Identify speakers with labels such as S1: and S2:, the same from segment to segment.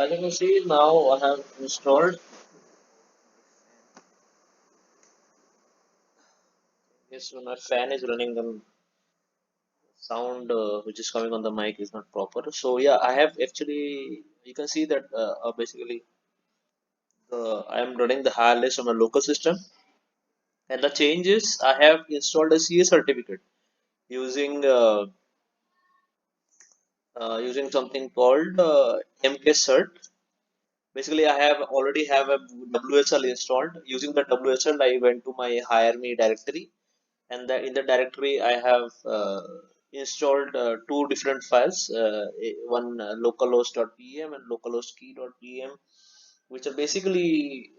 S1: as you can see now I have installed. Yes, so my fan is running. The sound which is coming on the mic is not proper. So yeah, I have actually. You can see that basically I am running the high list on my local system, and the changes I have installed a CA certificate using using something called MK-Cert. Basically, I have already have a WSL installed. Using the WSL, I went to my Hire Me directory, and in the directory I have installed two different files. One localhost.pem and localhostkey.pem, which are basically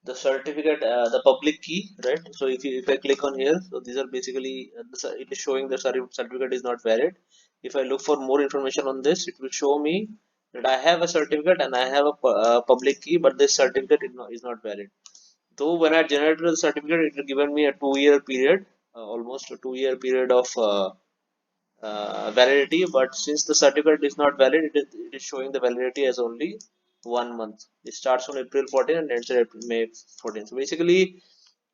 S1: the certificate, the public key, right? So if I click on here, so these are basically it is showing the certificate is not valid. If I look for more information on this, it will show me that I have a certificate and I have a public key, but this certificate is not valid. Though when I generated the certificate, it had given me a 2 year period, almost a 2 year period of validity. But since the certificate is not valid, it is showing the validity as only 1 month. It starts on April 14 and ends on May 14. So basically,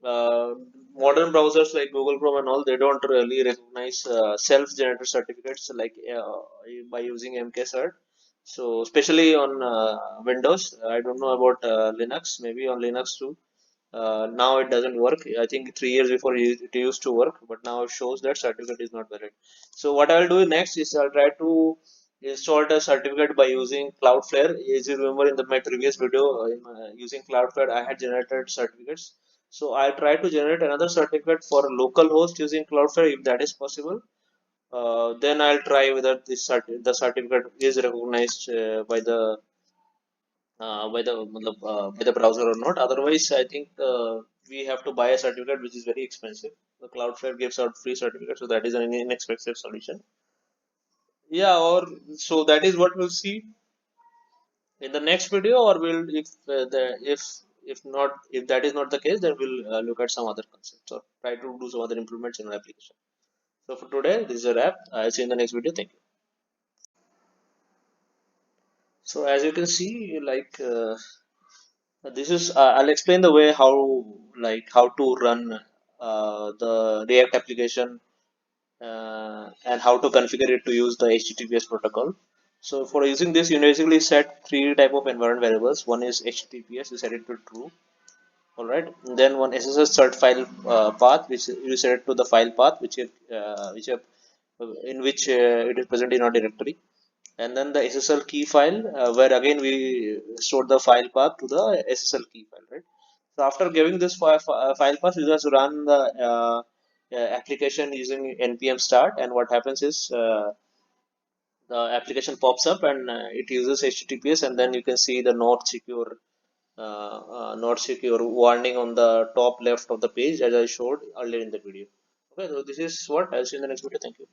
S1: uh, modern browsers like Google Chrome and all, they don't really recognize self-generated certificates like by using MK-Cert. So especially on Windows, I don't know about Linux. Maybe on Linux too. Now it doesn't work. I think 3 years before it used to work, but now it shows that certificate is not valid. So what I'll do next is I'll try to install the certificate by using Cloudflare. As you remember in my previous video, using Cloudflare, I had generated certificates. So I'll try to generate another certificate for a local host using Cloudflare if that is possible. Then I'll try whether the certificate is recognized by the browser or not. Otherwise, I think we have to buy a certificate which is very expensive. The Cloudflare gives out free certificate, so that is an inexpensive solution. Yeah, or so that is what we'll see in the next video, or we'll if not if that is not the case, then we'll look at some other concepts or try to do some other improvements in our application. So for today, this is a wrap. I'll see you in the next video. Thank you. So as you can see, like this is I'll explain the way how to run the React application and how to configure it to use the HTTPS protocol. So for using this, you basically set three type of environment variables. One is HTTPS, you set it to true. All right. And then one SSH cert file path, which you set it to the file path, in which it is present in our directory. And then the SSL key file, where again we store the file path to the SSL key file, right? So after giving this file path, you just run the application using npm start, and what happens is the application pops up and it uses HTTPS, and then you can see the not secure warning on the top left of the page as I showed earlier in the video. Okay, so this is what I'll see in the next video. Thank you.